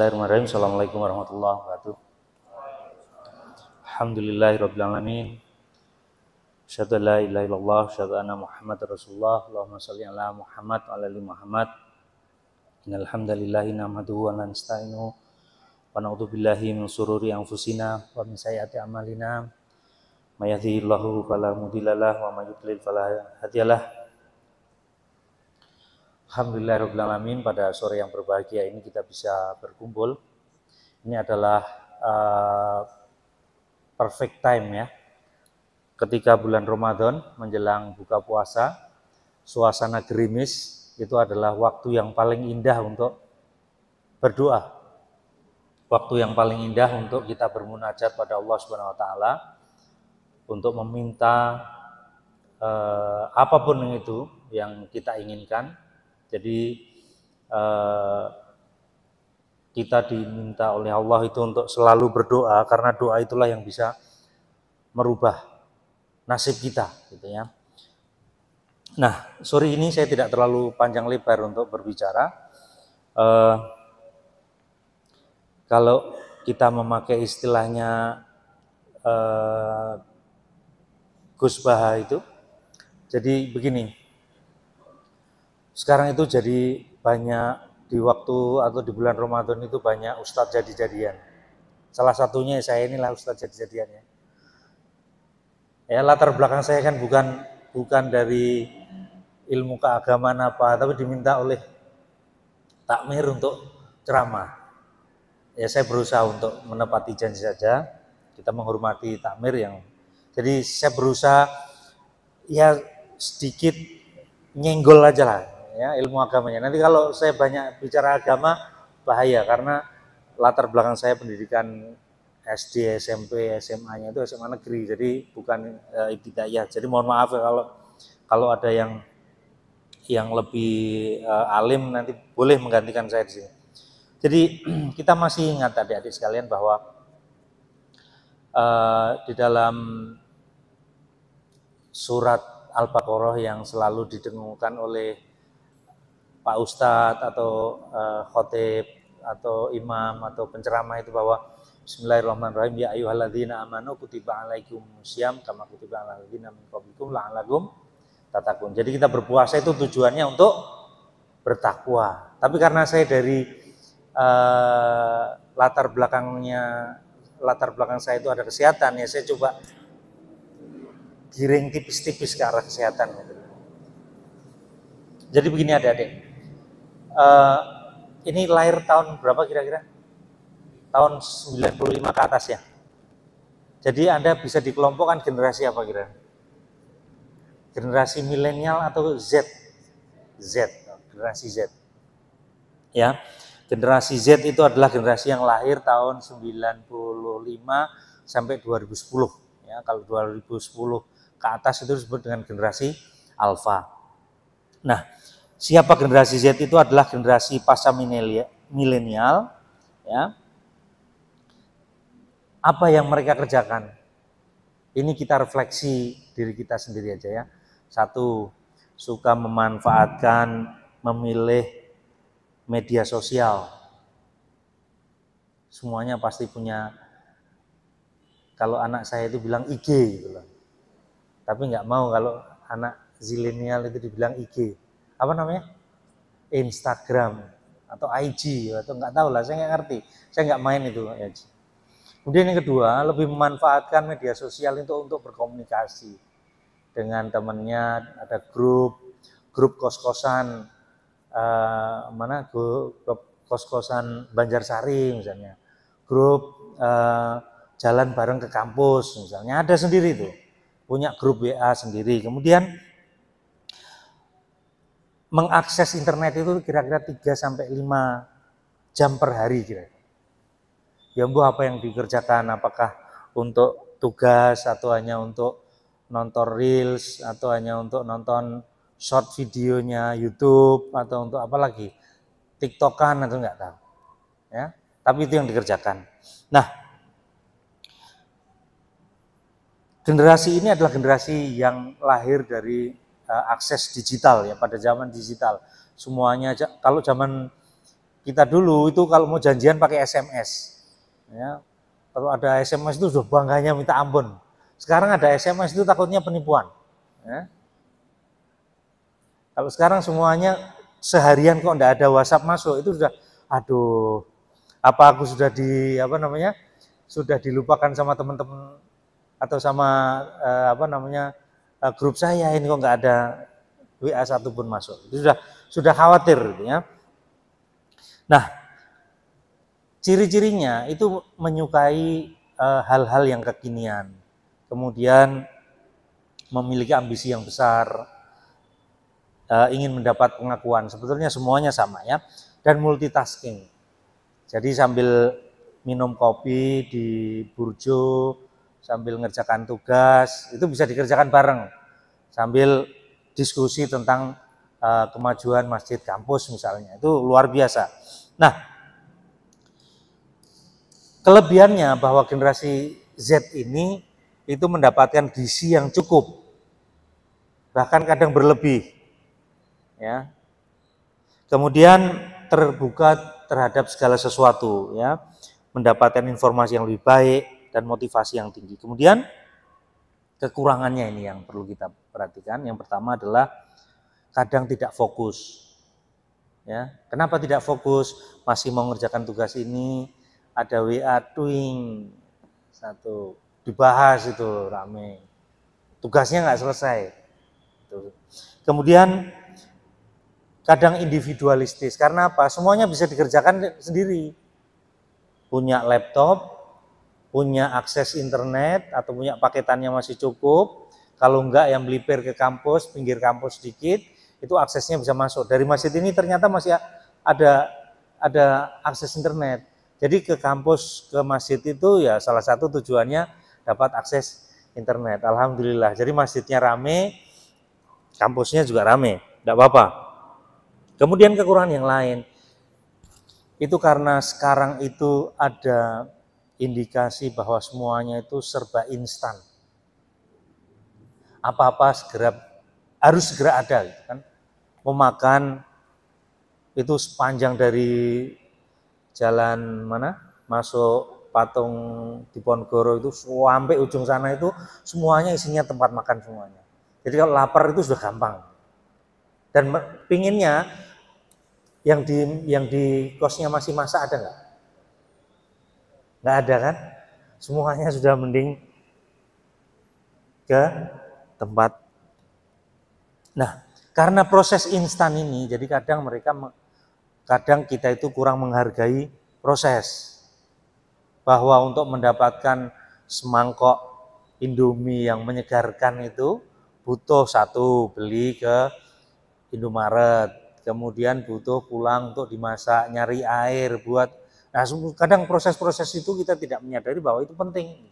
Bismillahirrahmanirrahim. Assalamualaikum warahmatullahi wabarakatuh. Alhamdulillahirabbil alamin. Asyhadu an la ilaha illallah, asyhadu anna Muhammadar Rasulullah. Allahumma shalli ala Muhammad wa ala ali Muhammad. Innal hamdalillah nahmaduhu wa nasta'inuhu wa na'udzu billahi min shururi anfusina wa min sayyiati a'malina. May yahdihillahu fala mudhillalah wa may yudlil fala hadiyalah. Alhamdulillahirabbil alamin, pada sore yang berbahagia ini kita bisa berkumpul. Ini adalah perfect time ya. Ketika bulan Ramadan menjelang buka puasa, suasana gerimis, itu adalah waktu yang paling indah untuk berdoa. Waktu yang paling indah untuk kita bermunajat pada Allah Subhanahu wa taala untuk meminta apapun itu yang kita inginkan. Jadi kita diminta oleh Allah itu untuk selalu berdoa, karena doa itulah yang bisa merubah nasib kita, gitu ya. Nah, sore ini saya tidak terlalu panjang lebar untuk berbicara. Kalau kita memakai istilahnya Gus Baha itu, jadi begini. Sekarang itu jadi banyak di waktu atau di bulan Ramadan itu banyak ustadz jadi-jadian. Salah satunya saya inilah ustadz jadi-jadian ya. Ya, latar belakang saya kan bukan dari ilmu keagamaan apa, tapi diminta oleh takmir untuk ceramah. Ya, saya berusaha untuk menepati janji saja. Kita menghormati takmir yang. Jadi saya berusaha ya sedikit nyenggol aja lah ya ilmu agamanya. Nanti kalau saya banyak bicara agama bahaya, karena latar belakang saya pendidikan SD, SMP, SMA-nya itu SMA negeri, jadi bukan ibtidaiyah. Jadi mohon maaf ya kalau ada yang lebih alim nanti boleh menggantikan saya di sini. Jadi kita masih ingat adik-adik sekalian bahwa di dalam surat Al-Baqarah yang selalu didengungkan oleh Pak Ustadz atau khotib atau imam atau penceramah itu bahwa Bismillahirrahmanirrahim, ya ayyuhalladzina amanu kutiba alaikumusiyam kama kutiba alal ladzina min qablikum la'allakum tattaqun. Jadi kita berpuasa itu tujuannya untuk bertakwa. Tapi karena saya dari latar belakang saya itu ada kesehatan, ya saya coba giring tipis-tipis ke arah kesehatan. Jadi begini adik-adik. Ini lahir tahun berapa kira-kira? Tahun 95 ke atas ya. Jadi Anda bisa dikelompokkan generasi apa kira? Generasi milenial atau Z? Generasi Z. Ya. Generasi Z itu adalah generasi yang lahir tahun 95 sampai 2010. Ya, kalau 2010 ke atas itu disebut dengan generasi alfa. Nah, siapa generasi Z itu adalah generasi pasca milenial, ya. Apa yang mereka kerjakan? Ini kita refleksi diri kita sendiri aja ya. Satu, suka memanfaatkan, memilih media sosial. Semuanya pasti punya. Kalau anak saya itu bilang IG gitu loh. Tapi nggak mau kalau anak zilenial itu dibilang IG. Apa namanya? Instagram atau IG atau nggak tahu lah, saya nggak ngerti, saya nggak main itu ya. Kemudian yang kedua, lebih memanfaatkan media sosial itu untuk berkomunikasi dengan temannya. Ada grup kos-kosan grup kos-kosan Banjarsari misalnya, grup jalan bareng ke kampus misalnya, ada sendiri tuh, punya grup WA sendiri. Kemudian mengakses internet itu kira-kira 3-5 jam per hari kira. Ya apa yang dikerjakan, apakah untuk tugas atau hanya untuk nonton reels atau hanya untuk nonton short videonya YouTube atau untuk apa lagi, TikTokan atau enggak tahu. Ya, tapi itu yang dikerjakan. Nah, generasi ini adalah generasi yang lahir dari akses digital ya, pada zaman digital. Semuanya, kalau zaman Kita dulu itu kalau mau janjian pakai SMS. Ya, kalau ada SMS itu sudah bangganya minta ampun. Sekarang ada SMS itu takutnya penipuan. Ya. Kalau sekarang semuanya seharian kok enggak ada WhatsApp masuk, itu sudah, aduh, apa aku sudah sudah dilupakan sama teman-teman atau sama grup saya ini kok enggak ada WA satupun masuk. Itu sudah khawatir gitu ya. Nah, ciri-cirinya itu menyukai hal-hal yang kekinian, kemudian memiliki ambisi yang besar, ingin mendapat pengakuan. Sebetulnya semuanya sama ya, dan multitasking. Jadi sambil minum kopi di burjo, sambil ngerjakan tugas, itu bisa dikerjakan bareng, sambil diskusi tentang kemajuan masjid kampus misalnya, itu luar biasa. Nah, kelebihannya bahwa generasi Z ini itu mendapatkan gizi yang cukup, bahkan kadang berlebih, ya. Kemudian terbuka terhadap segala sesuatu, ya, mendapatkan informasi yang lebih baik dan motivasi yang tinggi. Kemudian kekurangannya ini yang perlu kita perhatikan. Yang pertama adalah kadang tidak fokus. Ya, kenapa tidak fokus? Masih mau mengerjakan tugas ini, ada WA twing, satu dibahas itu rame, tugasnya nggak selesai. Kemudian kadang individualistis, karena apa? Semuanya bisa dikerjakan sendiri. Punya laptop, punya akses internet, atau punya paketannya masih cukup. Kalau enggak yang melipir ke kampus, pinggir kampus sedikit, itu aksesnya bisa masuk. Dari masjid ini ternyata masih ada akses internet. Jadi ke kampus, ke masjid itu ya salah satu tujuannya dapat akses internet. Alhamdulillah. Jadi masjidnya rame, kampusnya juga rame, enggak apa-apa. Kemudian kekurangan yang lain, itu karena sekarang itu ada indikasi bahwa semuanya itu serba instan. Apa-apa harus segera ada, gitu kan. Mau makan itu sepanjang dari jalan masuk patung Diponegoro itu sampai ujung sana itu semuanya isinya tempat makan semuanya. Jadi kalau lapar itu sudah gampang. Dan pinginnya yang di kosnya masih masak ada nggak? Nggak ada kan? Semuanya sudah mending ke tempat. Nah, karena proses instan ini, jadi kadang kita itu kurang menghargai proses. Bahwa untuk mendapatkan semangkok Indomie yang menyegarkan itu butuh satu beli ke Indomaret, kemudian butuh pulang untuk dimasak, nyari air buat. Nah, kadang proses-proses itu kita tidak menyadari bahwa itu penting.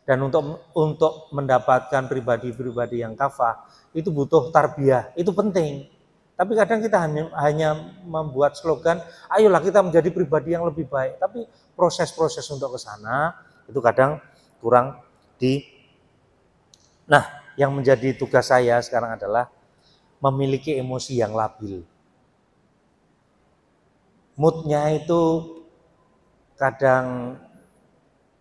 Dan untuk mendapatkan pribadi-pribadi yang kafah itu butuh tarbiyah, itu penting. Tapi kadang kita hanya membuat slogan, ayolah kita menjadi pribadi yang lebih baik. Tapi proses-proses untuk ke sana itu kadang kurang di. Nah, yang menjadi tugas saya sekarang adalah memiliki emosi yang labil. Moodnya itu kadang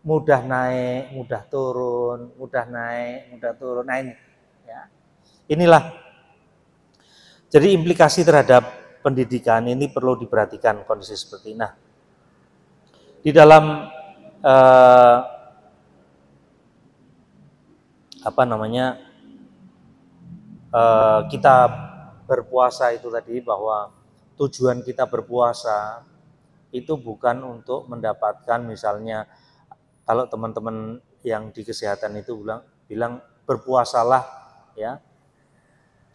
mudah naik, mudah turun, mudah naik, mudah turun. Nah ini, ya. Inilah. Jadi implikasi terhadap pendidikan ini perlu diperhatikan kondisi seperti ini. Nah, di dalam kita berpuasa itu tadi, bahwa tujuan kita berpuasa itu bukan untuk mendapatkan, misalnya kalau teman-teman yang di kesehatan itu bilang berpuasalah ya,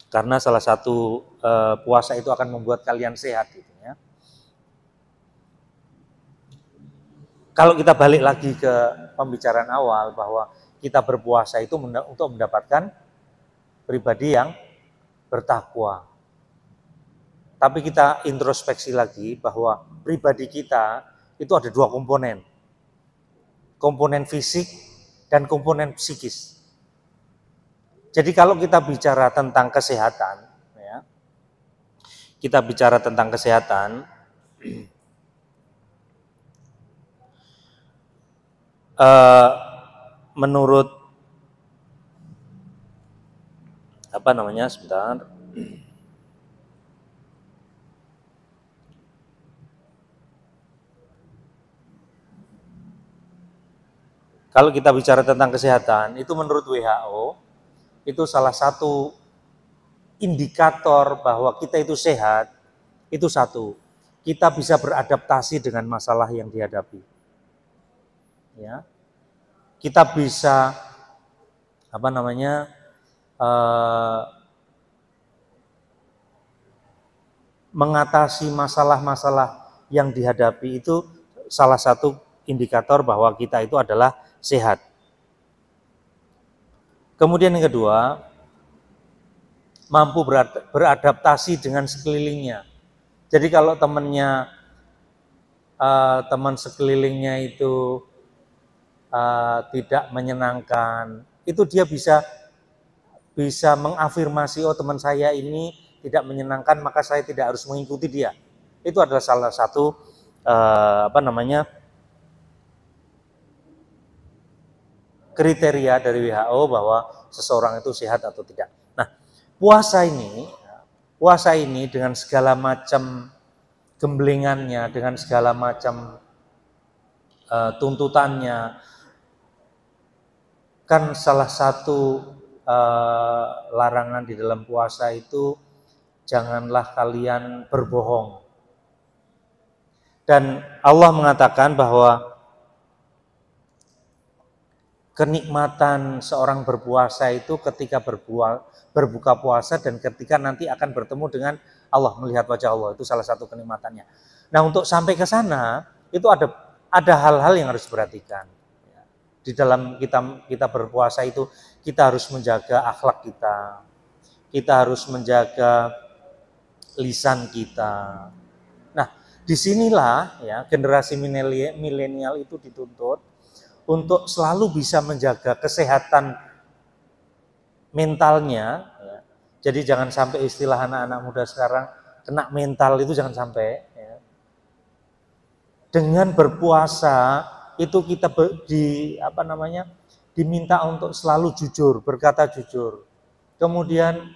karena salah satu puasa itu akan membuat kalian sehat gitu ya. Kalau kita balik lagi ke pembicaraan awal bahwa kita berpuasa itu untuk mendapatkan pribadi yang bertakwa. Tapi kita introspeksi lagi bahwa pribadi kita itu ada dua komponen. Komponen fisik dan komponen psikis. Jadi kalau kita bicara tentang kesehatan, ya, kita bicara tentang kesehatan, Menurut apa namanya, sebentar. Kalau kita bicara tentang kesehatan, itu menurut WHO, itu salah satu indikator bahwa kita itu sehat, itu satu, kita bisa beradaptasi dengan masalah yang dihadapi. Ya, kita bisa apa namanya, mengatasi masalah-masalah yang dihadapi, itu salah satu indikator bahwa kita itu adalah sehat. Kemudian yang kedua, mampu beradaptasi dengan sekelilingnya. Jadi kalau teman sekelilingnya itu tidak menyenangkan, itu dia bisa mengafirmasi, oh teman saya ini tidak menyenangkan, maka saya tidak harus mengikuti dia. Itu adalah salah satu kriteria dari WHO bahwa seseorang itu sehat atau tidak. Nah, puasa ini dengan segala macam gemblengannya, dengan segala macam tuntutannya, kan salah satu larangan di dalam puasa itu, janganlah kalian berbohong. Dan Allah mengatakan bahwa kenikmatan seorang berpuasa itu ketika berbuka puasa dan ketika nanti akan bertemu dengan Allah, melihat wajah Allah, itu salah satu kenikmatannya. Nah, untuk sampai ke sana itu ada hal-hal yang harus diperhatikan. Di dalam kita berpuasa itu kita harus menjaga akhlak kita harus menjaga lisan kita. Nah, disinilah ya generasi milenial itu dituntut untuk selalu bisa menjaga kesehatan mentalnya. Ya. Jadi jangan sampai istilah anak-anak muda sekarang kena mental, itu jangan sampai. Ya. Dengan berpuasa itu kita diminta untuk selalu jujur, berkata jujur. Kemudian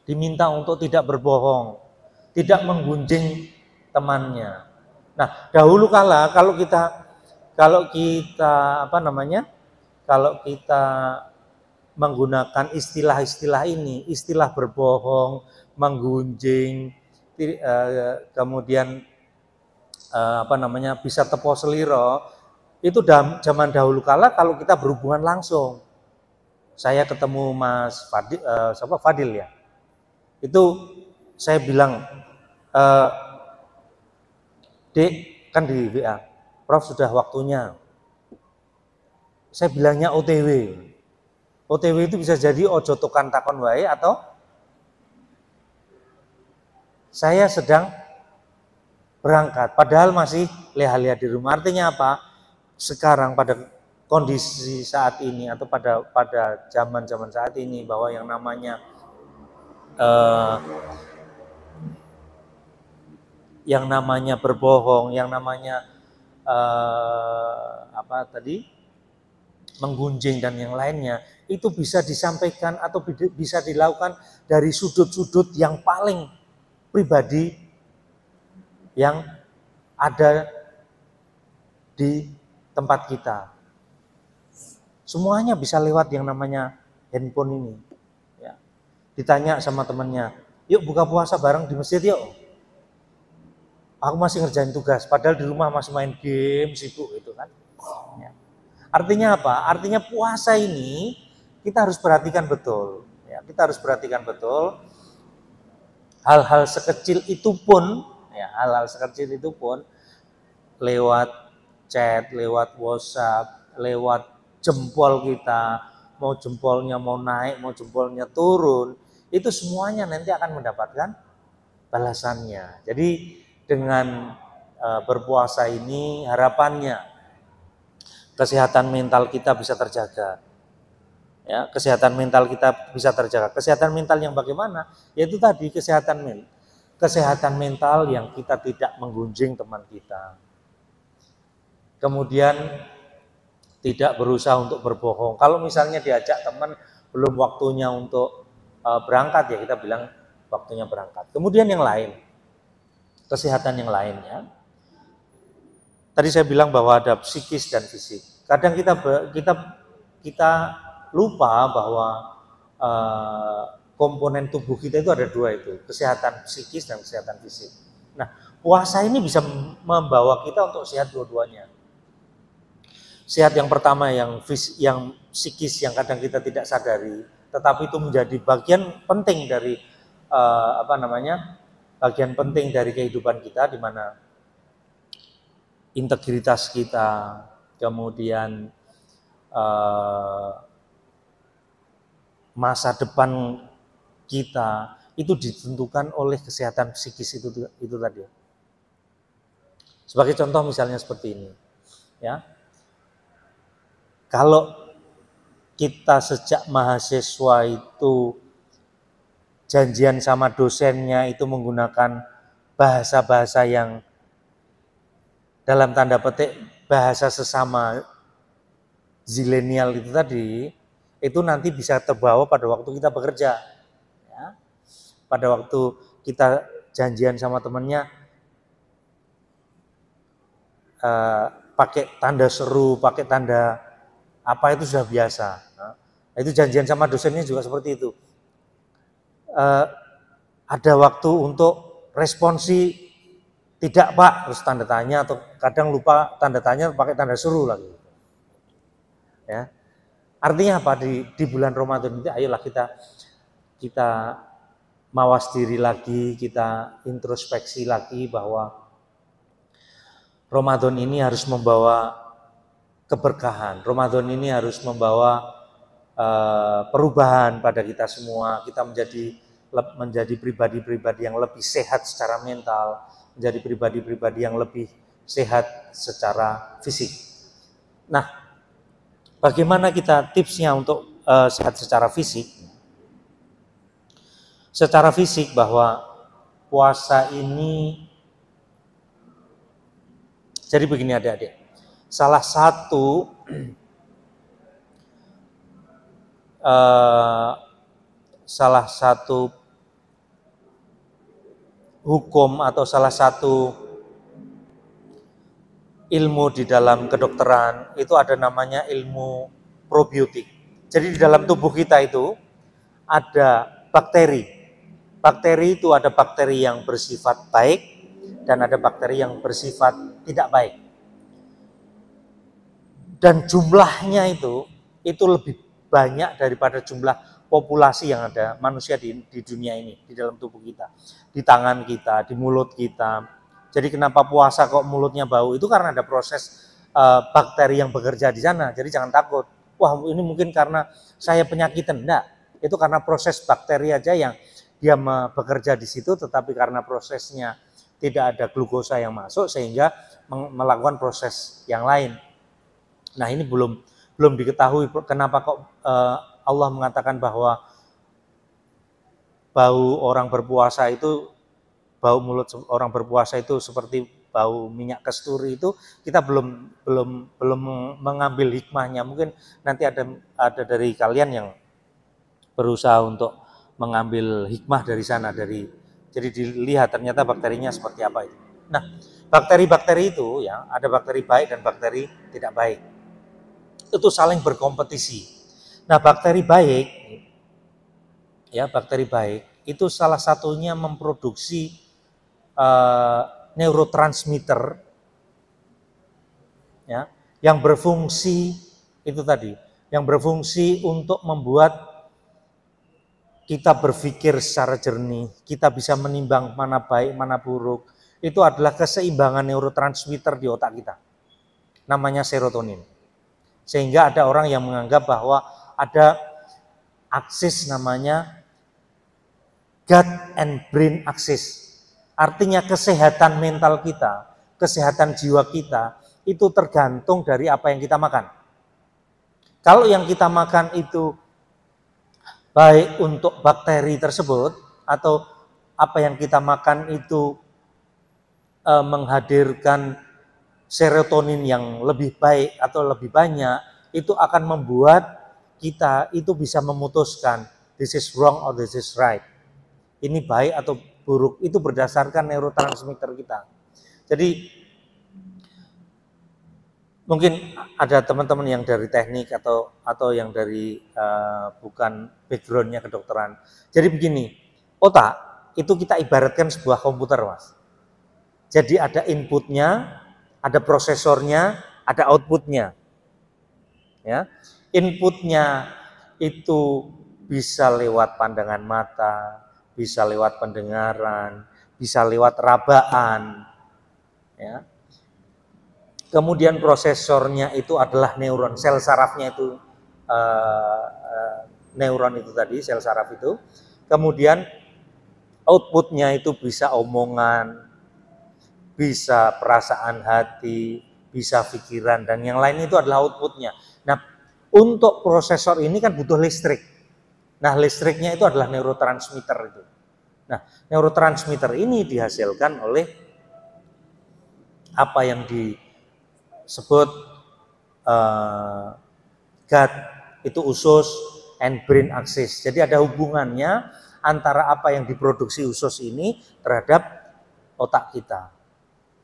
diminta untuk tidak berbohong, tidak menggunjing temannya. Nah, dahulu kala kalau kita menggunakan istilah-istilah ini, istilah berbohong, menggunjing, kemudian bisa tepo seliro, itu zaman dahulu kala kalau kita berhubungan langsung. Saya ketemu Mas Fadil ya, itu saya bilang, Dek, kan di WA, Prof sudah waktunya. Saya bilangnya OTW. OTW itu bisa jadi ojo tokan takon wae, atau saya sedang berangkat, padahal masih leha-leha di rumah. Artinya apa? Sekarang pada kondisi saat ini atau pada zaman saat ini, bahwa yang namanya berbohong, yang namanya menggunjing dan yang lainnya, itu bisa disampaikan atau bisa dilakukan dari sudut-sudut yang paling pribadi yang ada di tempat kita. Semuanya bisa lewat yang namanya handphone ini. Ya. Ditanya sama temannya, yuk buka puasa bareng di masjid yuk. Aku masih ngerjain tugas, padahal di rumah masih main game, sibuk gitu kan. Ya. Artinya apa? Artinya puasa ini kita harus perhatikan betul. Ya, kita harus perhatikan betul. Hal-hal sekecil itu pun, lewat chat, lewat WhatsApp, lewat jempol kita, mau jempolnya mau naik, mau jempolnya turun, itu semuanya nanti akan mendapatkan balasannya. Jadi dengan berpuasa ini harapannya kesehatan mental kita bisa terjaga. Ya, kesehatan mental kita bisa terjaga. Kesehatan mental yang bagaimana? Yaitu tadi kesehatan kesehatan mental yang kita tidak menggunjing teman kita. Kemudian tidak berusaha untuk berbohong. Kalau misalnya diajak teman belum waktunya untuk berangkat, ya kita bilang waktunya berangkat. Kemudian yang lain, kesehatan yang lainnya. Tadi saya bilang bahwa ada psikis dan fisik. Kadang kita lupa bahwa komponen tubuh kita itu ada dua itu, kesehatan psikis dan kesehatan fisik. Nah, puasa ini bisa membawa kita untuk sehat dua-duanya. Sehat yang pertama yang psikis yang kadang kita tidak sadari, tetapi itu menjadi bagian penting dari bagian penting dari kehidupan kita, di mana integritas kita, kemudian masa depan kita itu ditentukan oleh kesehatan psikis itu tadi. Sebagai contoh misalnya seperti ini, ya. Kalau kita sejak mahasiswa itu janjian sama dosennya itu menggunakan bahasa-bahasa yang dalam tanda petik bahasa sesama zilenial itu tadi, itu nanti bisa terbawa pada waktu kita bekerja. Ya. Pada waktu kita janjian sama temannya, pakai tanda seru, pakai tanda apa itu sudah biasa. Nah, itu janjian sama dosennya juga seperti itu. Ada waktu untuk responsi tidak Pak, terus tanda tanya, atau kadang lupa tanda tanya pakai tanda seru lagi. Ya, artinya apa, di bulan Ramadan ini ayolah kita mawas diri lagi, kita introspeksi lagi bahwa Ramadan ini harus membawa keberkahan. Ramadan ini harus membawa perubahan pada kita semua. Kita menjadi pribadi-pribadi yang lebih sehat secara mental, menjadi pribadi-pribadi yang lebih sehat secara fisik. Nah, bagaimana kita tipsnya untuk sehat secara fisik? Secara fisik bahwa puasa ini, jadi begini adik-adik, salah satu hukum atau salah satu ilmu di dalam kedokteran itu ada namanya ilmu probiotik. Jadi di dalam tubuh kita itu ada bakteri. Bakteri itu ada bakteri yang bersifat baik dan ada bakteri yang bersifat tidak baik. Dan jumlahnya itu lebih banyak daripada jumlah populasi yang ada manusia di dunia ini, di dalam tubuh kita, di tangan kita, di mulut kita. Jadi kenapa puasa kok mulutnya bau? Itu karena ada proses bakteri yang bekerja di sana. Jadi jangan takut, wah ini mungkin karena saya penyakitan. Enggak, itu karena proses bakteri aja yang dia bekerja di situ, tetapi karena prosesnya tidak ada glukosa yang masuk sehingga melakukan proses yang lain. Nah, ini belum diketahui kenapa kok Allah mengatakan bahwa bau orang berpuasa itu, bau mulut orang berpuasa itu seperti bau minyak kasturi. Itu kita belum mengambil hikmahnya. Mungkin nanti ada dari kalian yang berusaha untuk mengambil hikmah dari sana, jadi dilihat ternyata bakterinya seperti apa itu. Nah, bakteri-bakteri itu ya, ada bakteri baik dan bakteri tidak baik. Itu saling berkompetisi. Nah, bakteri baik itu salah satunya memproduksi neurotransmitter ya, yang berfungsi itu tadi, yang berfungsi untuk membuat kita berpikir secara jernih, kita bisa menimbang mana baik, mana buruk. Itu adalah keseimbangan neurotransmitter di otak kita. Namanya serotonin. Sehingga ada orang yang menganggap bahwa ada aksis namanya gut and brain axis. Artinya kesehatan mental kita, kesehatan jiwa kita, itu tergantung dari apa yang kita makan. Kalau yang kita makan itu baik untuk bakteri tersebut atau apa yang kita makan itu menghadirkan serotonin yang lebih baik atau lebih banyak, itu akan membuat kita itu bisa memutuskan this is wrong or this is right. Ini baik atau buruk, itu berdasarkan neurotransmitter kita. Jadi mungkin ada teman-teman yang dari teknik atau yang dari bukan backgroundnya kedokteran. Jadi begini, otak itu kita ibaratkan sebuah komputer, Mas. Jadi ada inputnya, ada prosesornya, ada outputnya. Ya, inputnya itu bisa lewat pandangan mata, bisa lewat pendengaran, bisa lewat rabaan. Ya. Kemudian prosesornya itu adalah neuron, sel sarafnya itu neuron itu tadi, sel saraf itu. Kemudian outputnya itu bisa omongan, bisa perasaan hati, bisa pikiran, dan yang lain itu adalah outputnya. Nah, untuk prosesor ini kan butuh listrik. Nah, listriknya itu adalah neurotransmitter itu. Nah, neurotransmitter ini dihasilkan oleh apa yang disebut gut, itu usus and brain axis. Jadi ada hubungannya antara apa yang diproduksi usus ini terhadap otak kita.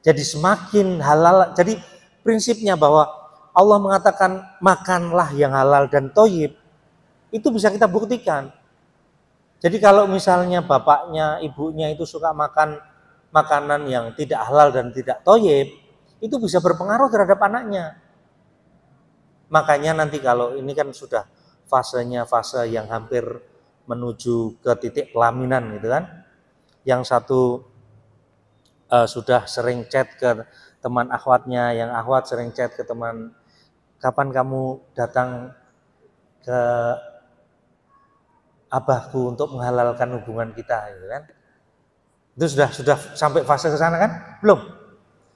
Jadi semakin halal, jadi prinsipnya bahwa Allah mengatakan makanlah yang halal dan thayyib, itu bisa kita buktikan. Jadi kalau misalnya bapaknya, ibunya itu suka makan makanan yang tidak halal dan tidak thayyib, itu bisa berpengaruh terhadap anaknya. Makanya nanti kalau ini kan sudah fasenya fase yang hampir menuju ke titik pelaminan gitu kan. Yang satu sudah sering chat ke teman akhwatnya, yang akhwat sering chat ke teman, kapan kamu datang ke abahku untuk menghalalkan hubungan kita gitu kan. Itu sudah sampai fase ke sana kan? Belum.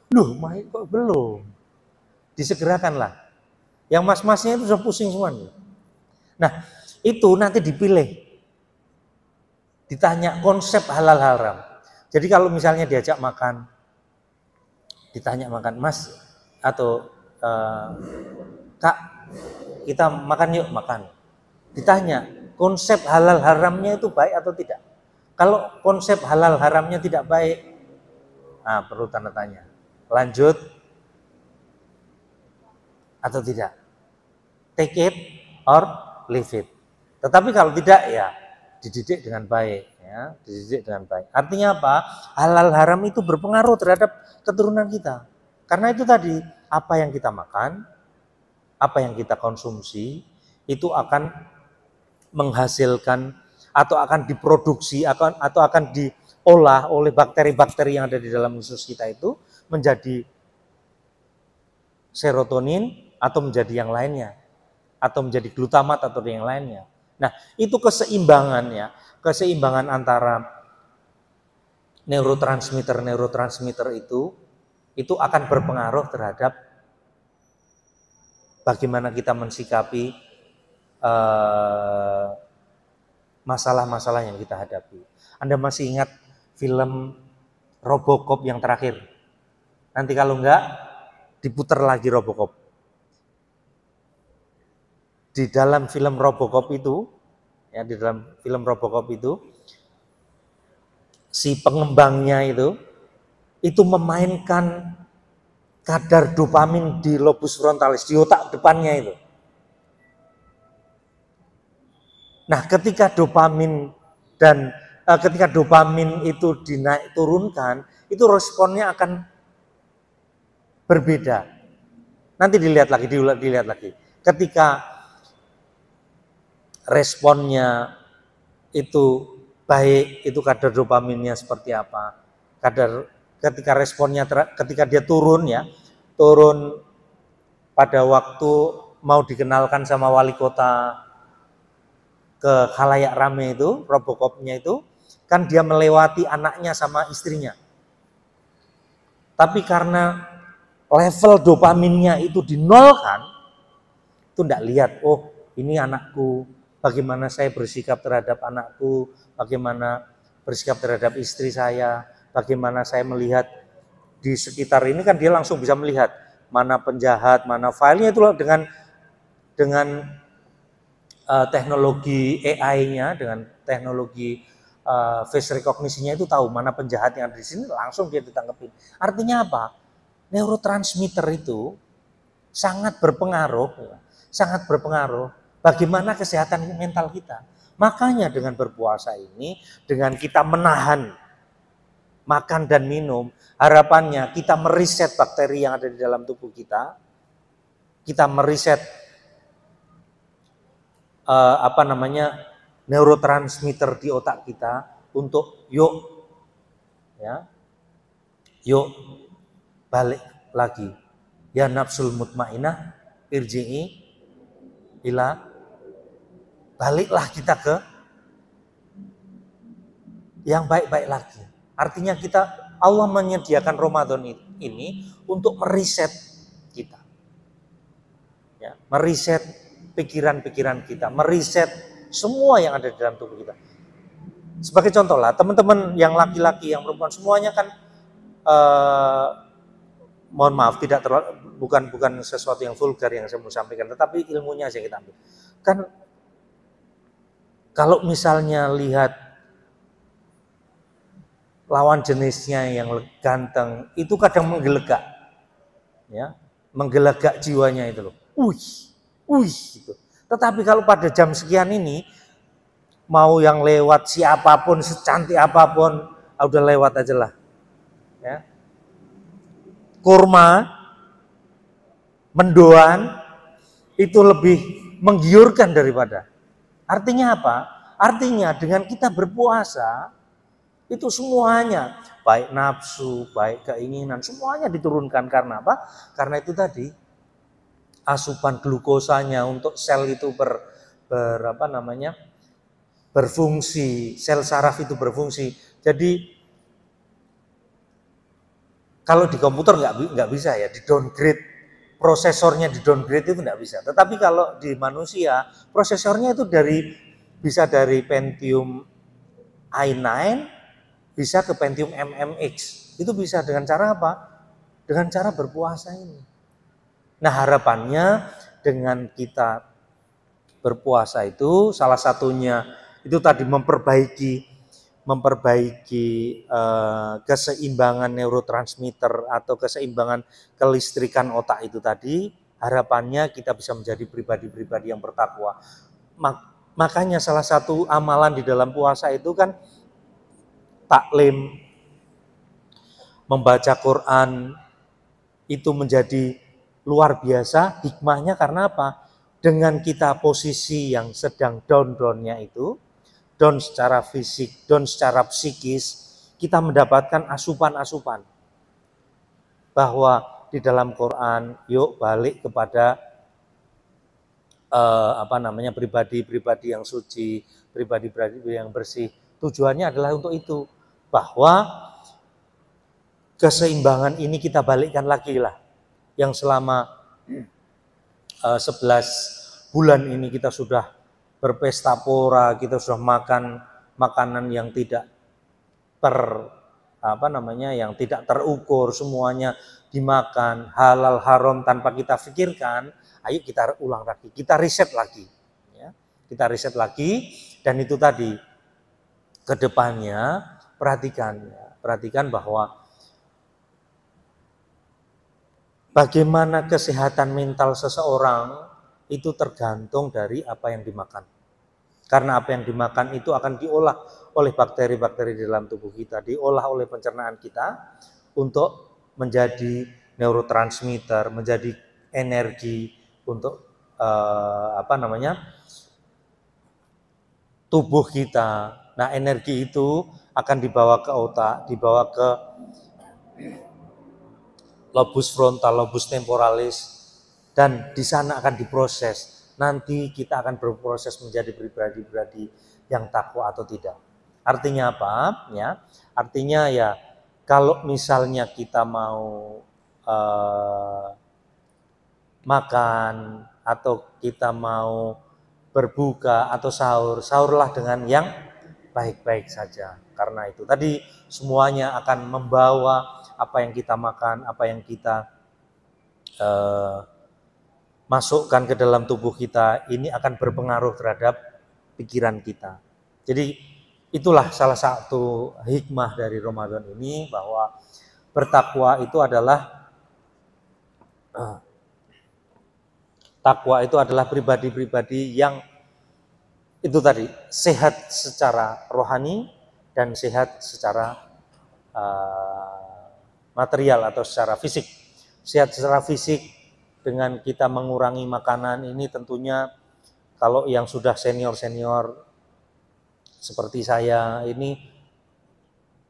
Loh, kok belum? Disegerakanlah. Yang mas-masnya itu sudah pusing semua nih. Nah, itu nanti dipilih. Ditanya konsep halal haram. Jadi kalau misalnya diajak makan, ditanya makan, Mas atau Kak, kita makan yuk, makan. Ditanya, konsep halal haramnya itu baik atau tidak? Kalau konsep halal haramnya tidak baik, nah perlu tanda tanya. Lanjut atau tidak? Take it or leave it. Tetapi kalau tidak ya dididik dengan baik, ya, dididik dengan baik. Artinya apa? Halal haram itu berpengaruh terhadap keturunan kita. Karena itu tadi, apa yang kita makan, apa yang kita konsumsi, itu akan menghasilkan atau akan diproduksi atau akan diolah oleh bakteri-bakteri yang ada di dalam usus kita itu menjadi serotonin atau menjadi yang lainnya, atau menjadi glutamat atau yang lainnya. Nah, itu keseimbangannya, keseimbangan antara neurotransmitter itu akan berpengaruh terhadap bagaimana kita mensikapi masalah-masalah yang kita hadapi. Anda masih ingat film Robocop yang terakhir? Nanti kalau enggak, diputar lagi Robocop. Di dalam film Robocop itu, ya di dalam film Robocop itu, si pengembangnya itu memainkan kadar dopamin di lobus frontalis, di otak depannya itu. Nah, ketika dopamin itu dinaik turunkan, itu responnya akan berbeda. Nanti dilihat lagi. Ketika responnya itu baik, itu kadar dopaminnya seperti apa? Ketika responnya ketika dia turun pada waktu mau dikenalkan sama wali kota ke khalayak rame itu, Robocopnya itu kan dia melewati anaknya sama istrinya. Tapi karena level dopaminnya itu dinolkan, itu enggak lihat, oh ini anakku, bagaimana saya bersikap terhadap anakku, bagaimana bersikap terhadap istri saya, bagaimana saya melihat di sekitar ini kan dia langsung bisa melihat mana penjahat, mana filenya itu dengan teknologi AI-nya, dengan teknologi face recognition-nya itu tahu mana penjahat yang ada di sini, langsung dia ditangkapin. Artinya apa? Neurotransmitter itu sangat berpengaruh bagaimana kesehatan mental kita. Makanya dengan berpuasa ini, dengan kita menahan makan dan minum, harapannya kita meriset bakteri yang ada di dalam tubuh kita meriset neurotransmitter di otak kita untuk yuk balik lagi. Ya nafsul mutmainah irji'i ila, baliklah kita ke yang baik-baik lagi. Artinya Allah menyediakan Ramadan ini untuk meriset kita. Ya, meriset pikiran-pikiran kita, meriset semua yang ada di dalam tubuh kita. Sebagai contoh lah, teman-teman yang laki-laki, yang perempuan, semuanya kan mohon maaf, bukan sesuatu yang vulgar yang saya mau sampaikan, tetapi ilmunya aja kita ambil. Kan kalau misalnya lihat lawan jenisnya yang ganteng, itu kadang menggelegak, ya, menggelegak jiwanya itu loh. Gitu. Tetapi kalau pada jam sekian ini, mau yang lewat siapapun, secantik apapun, udah lewat aja lah. Ya. Kurma, mendoan, itu lebih menggiurkan daripada. Artinya apa? Artinya dengan kita berpuasa, itu semuanya, baik nafsu, baik keinginan, semuanya diturunkan. Karena apa? Karena itu tadi, asupan glukosanya untuk sel itu berfungsi, sel saraf itu berfungsi. Jadi kalau di komputer nggak bisa ya, di downgrade, prosesornya di downgrade itu nggak bisa. Tetapi kalau di manusia, prosesornya itu bisa dari Pentium i9 bisa ke Pentium MMX. Itu bisa dengan cara apa? Dengan cara berpuasa ini. Nah, harapannya dengan kita berpuasa itu salah satunya itu tadi memperbaiki keseimbangan neurotransmitter atau keseimbangan kelistrikan otak itu tadi. Harapannya kita bisa menjadi pribadi-pribadi yang bertakwa. Makanya salah satu amalan di dalam puasa itu kan taklim, membaca Quran, itu menjadi luar biasa hikmahnya. Karena apa? Dengan kita posisi yang sedang down-nya itu, down secara fisik, down secara psikis, kita mendapatkan asupan-asupan bahwa di dalam Quran, yuk balik kepada pribadi-pribadi yang suci, pribadi-pribadi yang bersih. Tujuannya adalah untuk itu, bahwa keseimbangan ini kita balikkan lagi lah. Yang selama 11 bulan ini kita sudah berpesta pora, kita sudah makan makanan yang tidak yang tidak terukur, semuanya dimakan halal haram tanpa kita pikirkan. Ayo kita ulang lagi, kita riset lagi, ya. Kita riset lagi, dan itu tadi kedepannya perhatikan bahwa bagaimana kesehatan mental seseorang itu tergantung dari apa yang dimakan. Karena apa yang dimakan itu akan diolah oleh bakteri-bakteri di dalam tubuh kita, diolah oleh pencernaan kita untuk menjadi neurotransmitter, menjadi energi untuk tubuh kita. Nah, energi itu akan dibawa ke otak, dibawa ke lobus frontal, lobus temporalis, dan di sana akan diproses. Nanti kita akan berproses menjadi pribadi-pribadi yang takwa atau tidak. Artinya apa? Ya, artinya ya kalau misalnya kita mau makan atau kita mau berbuka atau sahur, sahurlah dengan yang baik-baik saja. Karena itu tadi semuanya akan membawa apa yang kita makan, apa yang kita masukkan ke dalam tubuh kita, ini akan berpengaruh terhadap pikiran kita. Jadi itulah salah satu hikmah dari Ramadan ini, bahwa bertakwa itu adalah pribadi-pribadi yang itu tadi sehat secara rohani dan sehat secara material atau secara fisik. Sehat secara fisik dengan kita mengurangi makanan ini tentunya kalau yang sudah senior-senior seperti saya ini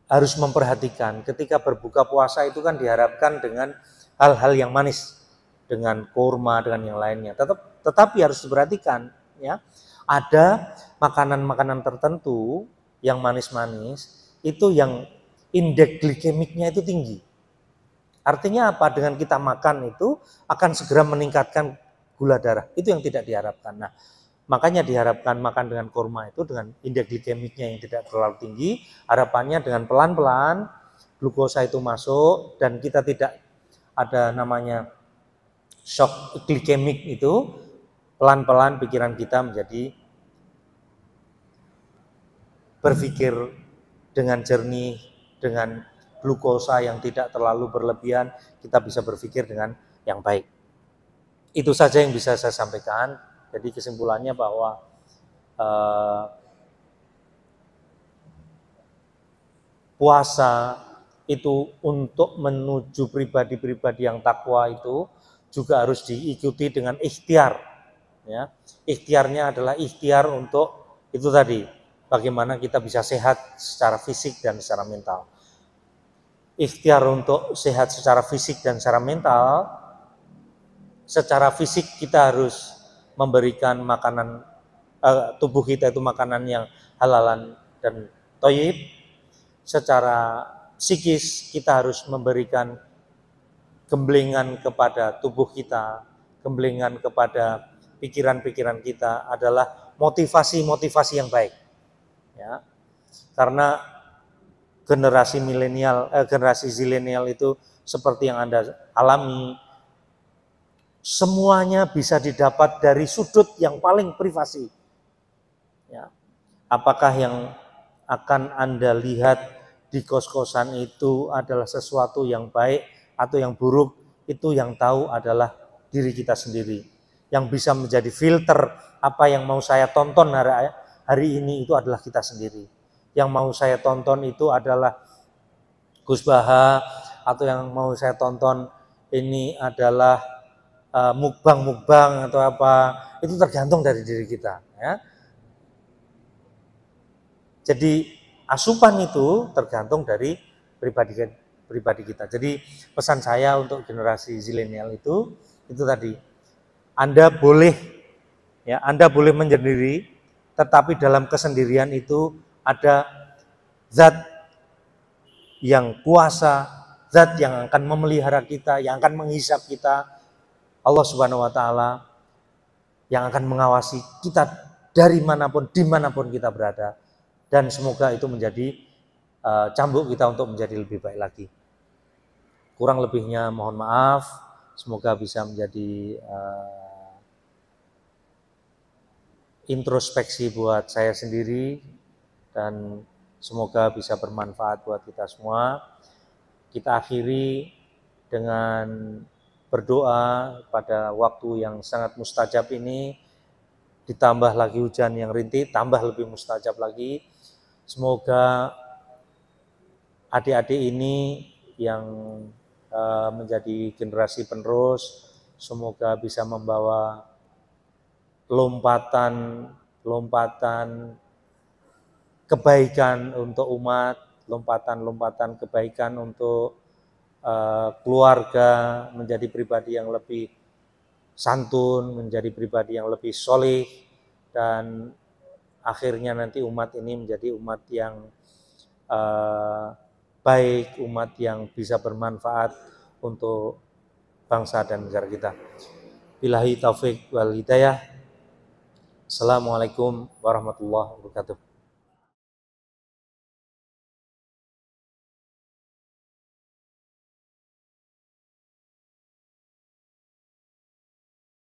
harus memperhatikan ketika berbuka puasa itu kan diharapkan dengan hal-hal yang manis, dengan kurma, dengan yang lainnya. Tetapi harus diperhatikan ya, ada makanan-makanan tertentu yang manis-manis itu yang indeks glikemiknya itu tinggi. Artinya apa? Dengan kita makan itu akan segera meningkatkan gula darah. Itu yang tidak diharapkan. Nah, makanya diharapkan makan dengan kurma itu dengan indeks glikemiknya yang tidak terlalu tinggi. Harapannya dengan pelan-pelan glukosa itu masuk dan kita tidak ada namanya shock glikemik itu, pelan-pelan pikiran kita menjadi berpikir dengan jernih, dengan glukosa yang tidak terlalu berlebihan, kita bisa berpikir dengan yang baik. Itu saja yang bisa saya sampaikan. Jadi kesimpulannya bahwa puasa itu untuk menuju pribadi-pribadi yang takwa itu juga harus diikuti dengan ikhtiar. Ya, ikhtiarnya adalah ikhtiar untuk itu tadi, bagaimana kita bisa sehat secara fisik dan secara mental. Ikhtiar untuk sehat secara fisik dan secara mental, secara fisik kita harus memberikan makanan, tubuh kita itu makanan yang halalan dan thayyib. Secara psikis kita harus memberikan gemblengan kepada tubuh kita, gemblengan kepada pikiran-pikiran kita adalah motivasi-motivasi yang baik. Ya. Karena generasi milenial, generasi zilenial itu seperti yang Anda alami, semuanya bisa didapat dari sudut yang paling privasi. Ya. Apakah yang akan Anda lihat di kos-kosan itu adalah sesuatu yang baik atau yang buruk, itu yang tahu adalah diri kita sendiri. Yang bisa menjadi filter apa yang mau saya tonton hari ini itu adalah kita sendiri. Yang mau saya tonton itu adalah Gus Baha, atau yang mau saya tonton ini adalah mukbang-mukbang atau apa, itu tergantung dari diri kita. Ya. Jadi asupan itu tergantung dari pribadi kita. Jadi pesan saya untuk generasi zilenial itu tadi, Anda boleh menyendiri, tetapi dalam kesendirian itu ada zat yang kuasa, zat yang akan memelihara kita, yang akan menghisap kita, Allah Subhanahu wa Ta'ala, yang akan mengawasi kita dari manapun, dimanapun kita berada. Dan semoga itu menjadi cambuk kita untuk menjadi lebih baik lagi. Kurang lebihnya mohon maaf, semoga bisa menjadi introspeksi buat saya sendiri dan semoga bisa bermanfaat buat kita semua. Kita akhiri dengan berdoa pada waktu yang sangat mustajab ini, ditambah lagi hujan yang rintih, tambah lebih mustajab lagi. Semoga adik-adik ini yang menjadi generasi penerus, semoga bisa membawa lompatan kebaikan untuk umat, lompatan kebaikan untuk keluarga, menjadi pribadi yang lebih santun, menjadi pribadi yang lebih solih, dan akhirnya nanti umat ini menjadi umat yang baik, umat yang bisa bermanfaat untuk bangsa dan negara kita. Billahi taufik wal hidayah. Assalamualaikum warahmatullahi wabarakatuh.